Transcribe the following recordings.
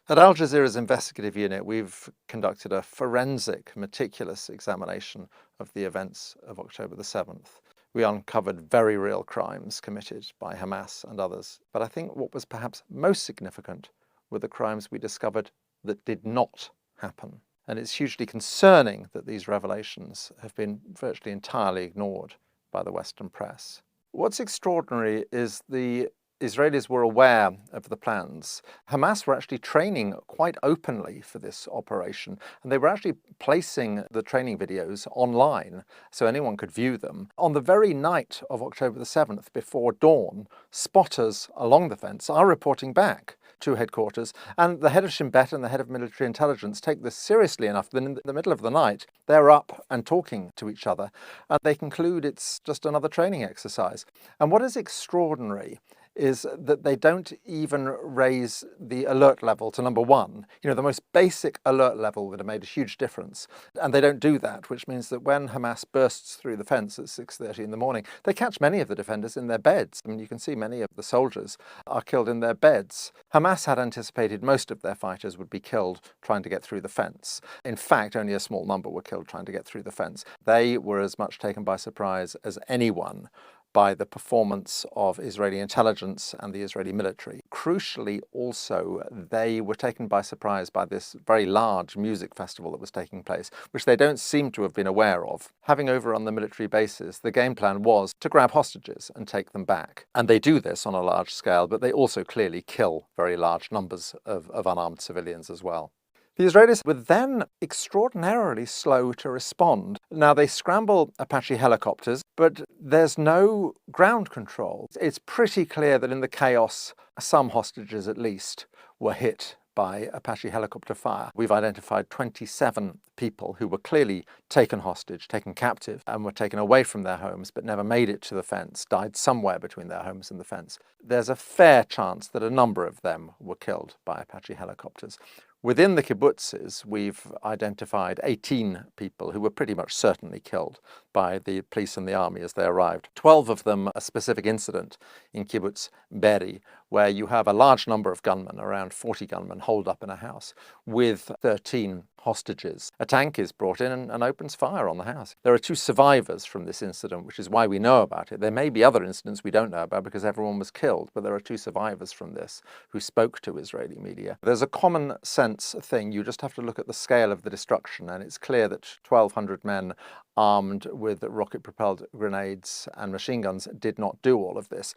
At Al Jazeera's investigative unit, we've conducted a forensic, meticulous examination of the events of October the 7th. We uncovered very real crimes committed by Hamas and others. But I think what was perhaps most significant were the crimes we discovered that did not happen. And it's hugely concerning that these revelations have been virtually entirely ignored by the Western press. What's extraordinary is the Israelis were aware of the plans. Hamas were actually training quite openly for this operation, and they were actually placing the training videos online so anyone could view them. On the very night of October the 7th, before dawn, spotters along the fence are reporting back to headquarters, and the head of Shin Bet and the head of military intelligence take this seriously enough that in the middle of the night they're up and talking to each other, and they conclude it's just another training exercise. And what is extraordinary is that they don't even raise the alert level to number 1, the most basic alert level that have made a huge difference. And they don't do that, which means that when Hamas bursts through the fence at 6:30 in the morning, they catch many of the defenders in their beds. I mean, you can see many of the soldiers are killed in their beds. Hamas had anticipated most of their fighters would be killed trying to get through the fence. In fact, only a small number were killed trying to get through the fence. They were as much taken by surprise as anyone by the performance of Israeli intelligence and the Israeli military. Crucially also, they were taken by surprise by this very large music festival that was taking place, which they don't seem to have been aware of. Having overrun the military bases, the game plan was to grab hostages and take them back. And they do this on a large scale, but they also clearly kill very large numbers of unarmed civilians as well. The Israelis were then extraordinarily slow to respond. Now, they scramble Apache helicopters, but there's no ground control. It's pretty clear that in the chaos, some hostages at least were hit by Apache helicopter fire. We've identified 27 people who were clearly taken hostage, taken captive, and were taken away from their homes, but never made it to the fence, died somewhere between their homes and the fence. There's a fair chance that a number of them were killed by Apache helicopters. Within the kibbutzes, we've identified 18 people who were pretty much certainly killed by the police and the army as they arrived. 12 of them a specific incident in kibbutz Beri, where you have a large number of gunmen, around 40 gunmen, holed up in a house with 13 hostages. A tank is brought in and opens fire on the house. There are 2 survivors from this incident, which is why we know about it. There may be other incidents we don't know about because everyone was killed, but there are 2 survivors from this who spoke to Israeli media. There's a common sense thing. You just have to look at the scale of the destruction, and it's clear that 1,200 men armed with rocket-propelled grenades and machine guns did not do all of this.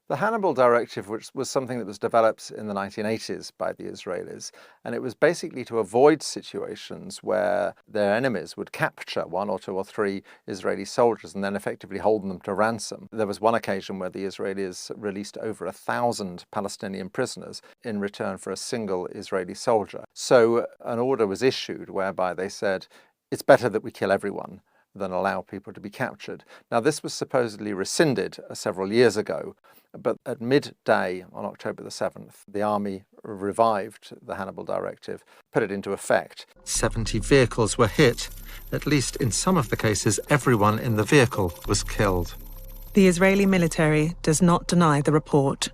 The Hannibal directive, which was something that was developed in the 1980s by the Israelis, and it was basically to avoid situations where their enemies would capture 1 or 2 or 3 Israeli soldiers and then effectively hold them to ransom. There was one occasion where the Israelis released over 1,000 Palestinian prisoners in return for a single Israeli soldier. So an order was issued whereby they said, it's better that we kill everyone than allow people to be captured. Now, this was supposedly rescinded several years ago, but at midday on October the 7th, the army revived the Hannibal directive, put it into effect. 70 vehicles were hit. At least in some of the cases, everyone in the vehicle was killed. The Israeli military does not deny the report.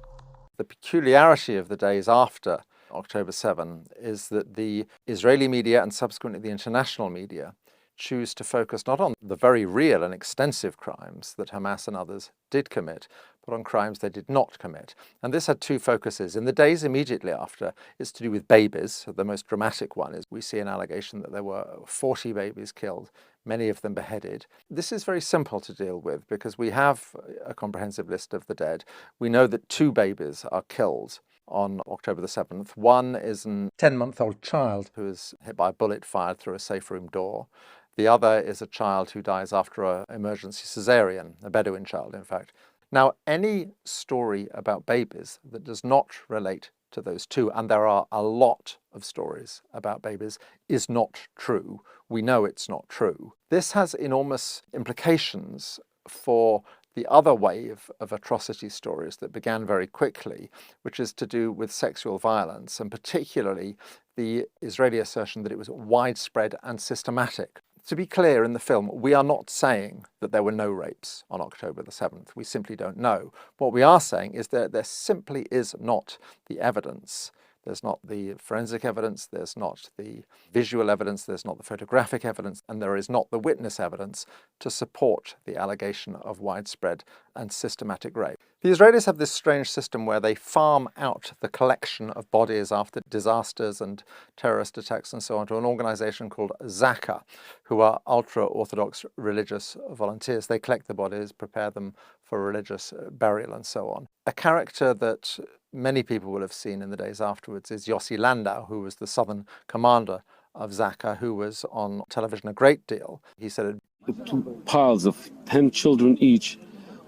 The peculiarity of the days after October 7 is that the Israeli media and subsequently the international media choose to focus not on the very real and extensive crimes that Hamas and others did commit, but on crimes they did not commit. And this had 2 focuses. In the days immediately after, it's to do with babies. The most dramatic one is we see an allegation that there were 40 babies killed, many of them beheaded. This is very simple to deal with because we have a comprehensive list of the dead. We know that 2 babies are killed on October the 7th. One is a 10-month-old child who is hit by a bullet fired through a safe room door. The other is a child who dies after an emergency cesarean, a Bedouin child, in fact. Now, any story about babies that does not relate to those 2, and there are a lot of stories about babies, is not true. We know it's not true. This has enormous implications for the other wave of atrocity stories that began very quickly, which is to do with sexual violence, and particularly the Israeli assertion that it was widespread and systematic. To be clear, in the film, we are not saying that there were no rapes on October the 7th. We simply don't know. What we are saying is that there simply is not the evidence There's not the forensic evidence, there's not the visual evidence, there's not the photographic evidence, and there is not the witness evidence to support the allegation of widespread and systematic rape. The Israelis have this strange system where they farm out the collection of bodies after disasters and terrorist attacks and so on to an organization called Zaka, who are ultra-Orthodox religious volunteers. They collect the bodies, prepare them for religious burial and so on. A character that many people will have seen in the days afterwards is Yossi Landau, who was the southern commander of Zaka, who was on television a great deal. He said, "The two piles of 10 children each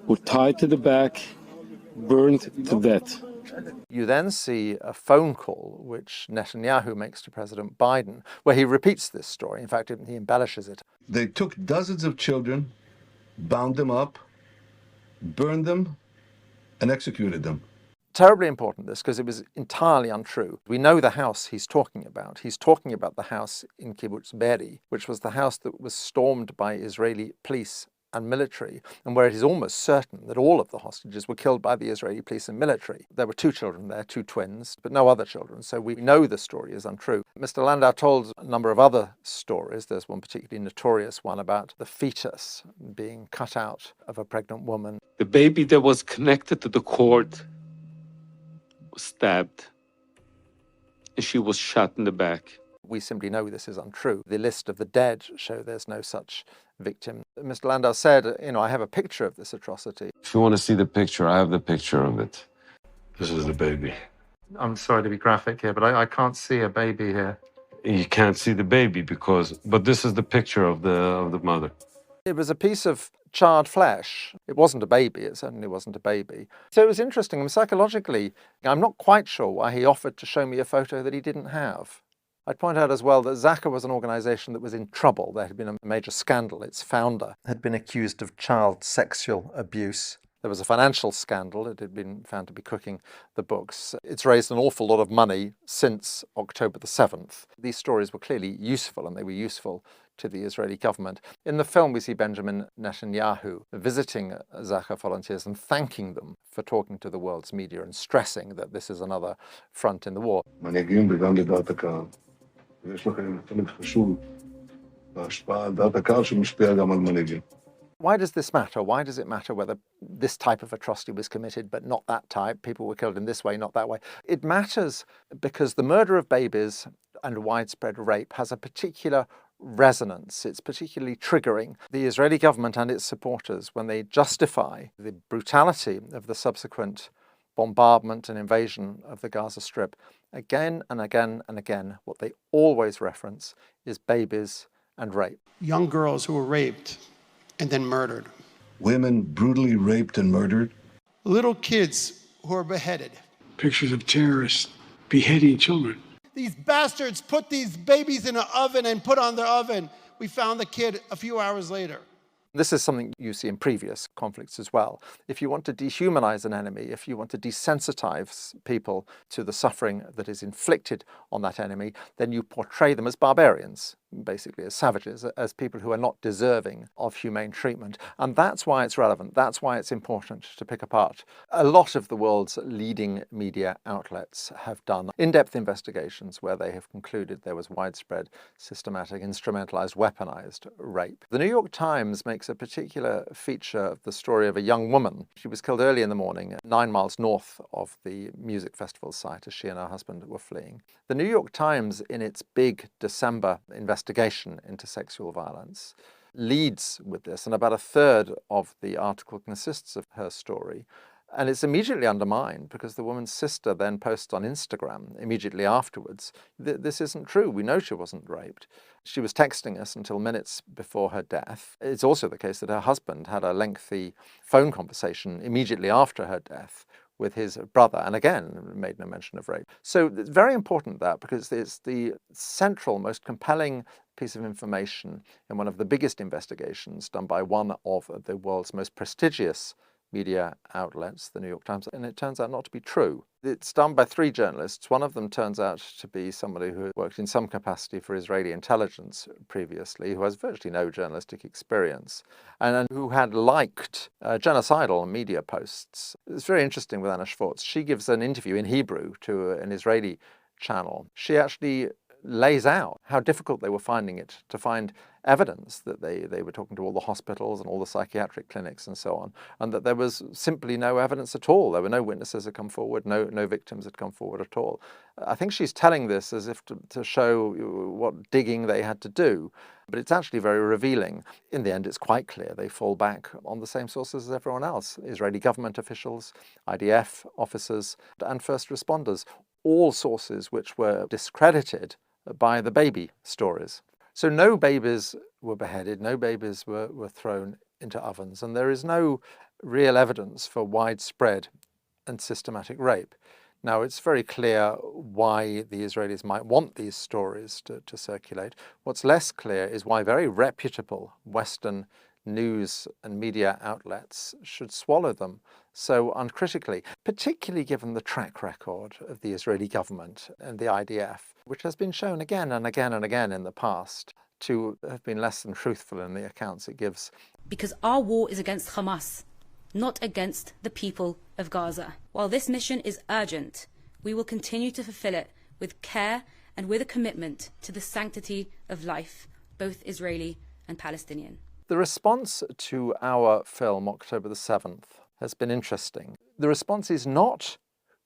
were tied to the back, burned to death." You then see a phone call which Netanyahu makes to President Biden, where he repeats this story. In fact, he embellishes it. They took dozens of children, bound them up, burned them, and executed them. Terribly important, this, because it was entirely untrue. We know the house he's talking about. He's talking about the house in Kibbutz Be'eri, which was the house that was stormed by Israeli police and military, and where it is almost certain that all of the hostages were killed by the Israeli police and military. There were 2 children there, 2 twins, but no other children, so we know the story is untrue. Mr. Landau told a number of other stories. There's one particularly notorious one about the fetus being cut out of a pregnant woman. The baby that was connected to the cord was stabbed, and she was shot in the back. We simply know this is untrue. The list of the dead show there's no such victim. Mr. Landau said, I have a picture of this atrocity. If you want to see the picture, I have the picture of it. This is the baby. I'm sorry to be graphic here, but I can't see a baby here. You can't see the baby but this is the picture of the mother. It was a piece of charred flesh. It wasn't a baby. It certainly wasn't a baby. So it was interesting. Psychologically, I'm not quite sure why he offered to show me a photo that he didn't have. I'd point out as well that Zaka was an organization that was in trouble. There had been a major scandal. Its founder had been accused of child sexual abuse. There was a financial scandal. It had been found to be cooking the books. It's raised an awful lot of money since October the 7th. These stories were clearly useful, and they were useful to the Israeli government. In the film, we see Benjamin Netanyahu visiting Zaka volunteers and thanking them for talking to the world's media and stressing that this is another front in the war. מנהיגים וגם לדעת הקהל. ויש לכם חלק חשוב בהשפעה על דעת הקהל שמשפיע גם על מנהיגים. Why does this matter? Why does it matter whether this type of atrocity was committed but not that type? People were killed in this way, not that way. It matters because the murder of babies and widespread rape has a particular resonance. It's particularly triggering. The Israeli government and its supporters, when they justify the brutality of the subsequent bombardment and invasion of the Gaza Strip, again and again and again, what they always reference is babies and rape. Young girls who were raped and then murdered. Women brutally raped and murdered. Little kids who are beheaded. Pictures of terrorists beheading children. These bastards put these babies in an oven and put on the oven. We found the kid a few hours later. This is something you see in previous conflicts as well. If you want to dehumanize an enemy, if you want to desensitize people to the suffering that is inflicted on that enemy, then you portray them as barbarians, basically as savages, as people who are not deserving of humane treatment. And that's why it's relevant. That's why it's important to pick apart. A lot of the world's leading media outlets have done in-depth investigations where they have concluded there was widespread, systematic, instrumentalized, weaponized rape. The New York Times makes a particular feature of the story of a young woman. She was killed early in the morning, 9 miles north of the music festival site, as she and her husband were fleeing. The New York Times, in its big December investigation into sexual violence, leads with this, and about a third of the article consists of her story. And it's immediately undermined because the woman's sister then posts on Instagram immediately afterwards, this isn't true, we know she wasn't raped. She was texting us until minutes before her death. It's also the case that her husband had a lengthy phone conversation immediately after her death with his brother, and again, made no mention of rape. So it's very important that, because it's the central, most compelling piece of information in one of the biggest investigations done by one of the world's most prestigious media outlets, the New York Times, and it turns out not to be true. It's done by 3 journalists. One of them turns out to be somebody who worked in some capacity for Israeli intelligence previously, who has virtually no journalistic experience, and who had liked genocidal media posts. It's very interesting with Anna Schwartz. She gives an interview in Hebrew to an Israeli channel, she actually lays out how difficult they were finding it to find evidence that they were talking to all the hospitals and all the psychiatric clinics and so on, and that there was simply no evidence at all. There were no witnesses had come forward, no victims had come forward at all. I think she's telling this as if to show what digging they had to do, but it's actually very revealing. In the end, it's quite clear they fall back on the same sources as everyone else: Israeli government officials, IDF officers, and first responders, all sources which were discredited by the baby stories. So no babies were beheaded, no babies were thrown into ovens, and there is no real evidence for widespread and systematic rape. Now, it's very clear why the Israelis might want these stories to circulate. What's less clear is why very reputable Western news and media outlets should swallow them so uncritically, particularly given the track record of the Israeli government and the IDF, which has been shown again and again and again in the past to have been less than truthful in the accounts it gives. Because our war is against Hamas, not against the people of Gaza. While this mission is urgent, we will continue to fulfill it with care and with a commitment to the sanctity of life, both Israeli and Palestinian. The response to our film, October the 7th, has been interesting. The response is not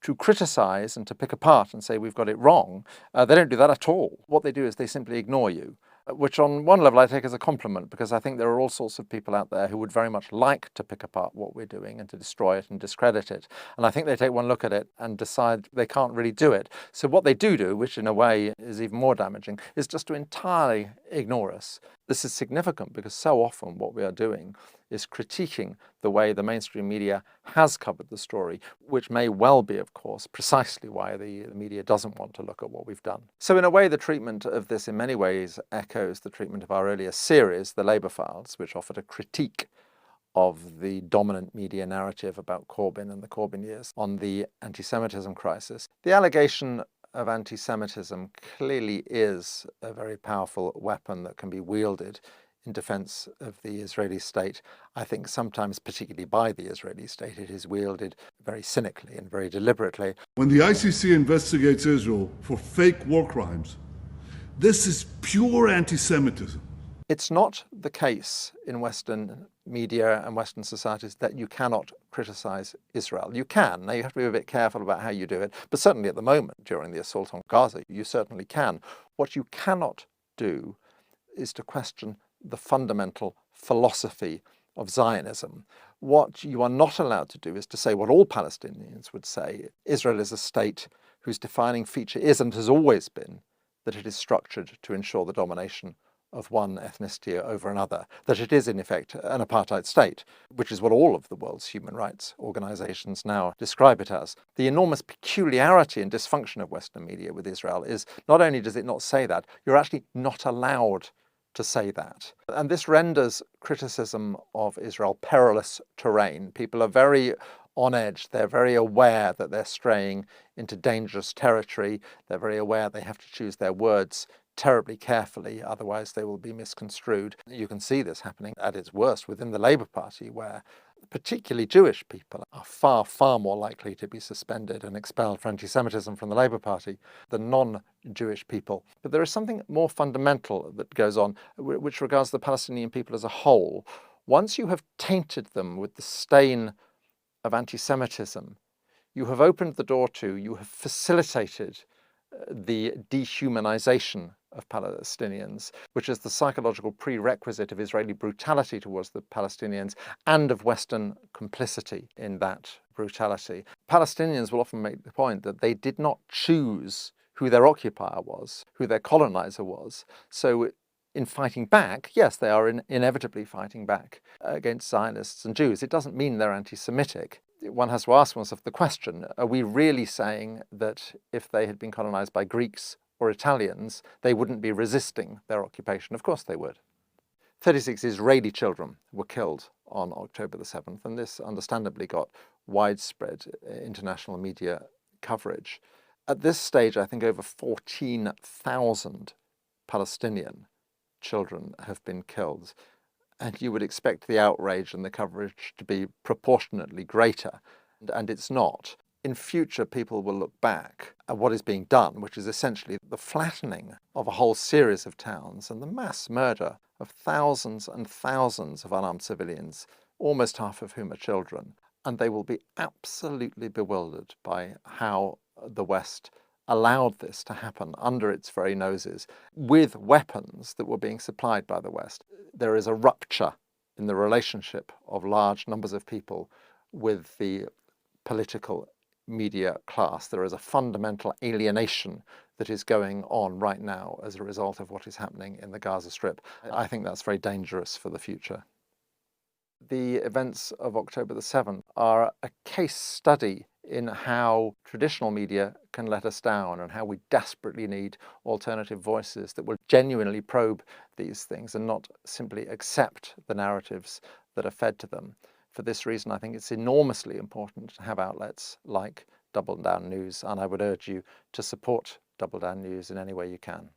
to criticize and to pick apart and say we've got it wrong. They don't do that at all. What they do is they simply ignore you, which on one level I take as a compliment, because I think there are all sorts of people out there who would very much like to pick apart what we're doing and to destroy it and discredit it. And I think they take one look at it and decide they can't really do it. So what they do, which in a way is even more damaging, is just to entirely ignore us. This is significant because so often what we are doing is critiquing the way the mainstream media has covered the story, which may well be, of course, precisely why the media doesn't want to look at what we've done. So in a way, the treatment of this in many ways echoes the treatment of our earlier series, The Labour Files, which offered a critique of the dominant media narrative about Corbyn and the Corbyn years on the anti-Semitism crisis. The allegation of anti-Semitism clearly is a very powerful weapon that can be wielded in defense of the Israeli state. I think sometimes, particularly by the Israeli state, it is wielded very cynically and very deliberately. When the ICC investigates Israel for fake war crimes, this is pure anti-Semitism. It's not the case in Western media and Western societies that you cannot criticize Israel. You can. Now, you have to be a bit careful about how you do it, but certainly at the moment, during the assault on Gaza, you certainly can. What you cannot do is to question the fundamental philosophy of Zionism. What you are not allowed to do is to say what all Palestinians would say: Israel is a state whose defining feature is and has always been that it is structured to ensure the domination of one ethnicity over another, that it is in effect an apartheid state, which is what all of the world's human rights organizations now describe it as. The enormous peculiarity and dysfunction of Western media with Israel is not only does it not say that, you're actually not allowed to say that. And this renders criticism of Israel perilous terrain. People are very on edge. They're very aware that they're straying into dangerous territory. They're very aware they have to choose their words terribly carefully, otherwise they will be misconstrued. You can see this happening at its worst within the Labour Party, where particularly Jewish people are far, far more likely to be suspended and expelled for anti-Semitism from the Labour Party than non-Jewish people. But there is something more fundamental that goes on, which regards the Palestinian people as a whole. Once you have tainted them with the stain of anti-Semitism, you have opened the door to, you have facilitated the dehumanization of Palestinians, which is the psychological prerequisite of Israeli brutality towards the Palestinians and of Western complicity in that brutality. Palestinians will often make the point that they did not choose who their occupier was, who their colonizer was. So in fighting back, yes, they are inevitably fighting back against Zionists and Jews. It doesn't mean they're anti-Semitic. One has to ask oneself the question, are we really saying that if they had been colonized by Greeks or Italians, they wouldn't be resisting their occupation? Of course they would. 36 Israeli children were killed on October the 7th, and this understandably got widespread international media coverage. At this stage, I think over 14,000 Palestinian children have been killed. And you would expect the outrage and the coverage to be proportionately greater, and it's not. in future people will look back at what is being done, which is essentially the flattening of a whole series of towns and the mass murder of thousands and thousands of unarmed civilians, almost half of whom are children. And they will be absolutely bewildered by how the West allowed this to happen under its very noses with weapons that were being supplied by the West. There is a rupture in the relationship of large numbers of people with the political media class. There is a fundamental alienation that is going on right now as a result of what is happening in the Gaza Strip. I think that's very dangerous for the future. The events of October the 7th are a case study in how traditional media can let us down and how we desperately need alternative voices that will genuinely probe these things and not simply accept the narratives that are fed to them. For this reason, I think it's enormously important to have outlets like Double Down News, and I would urge you to support Double Down News in any way you can.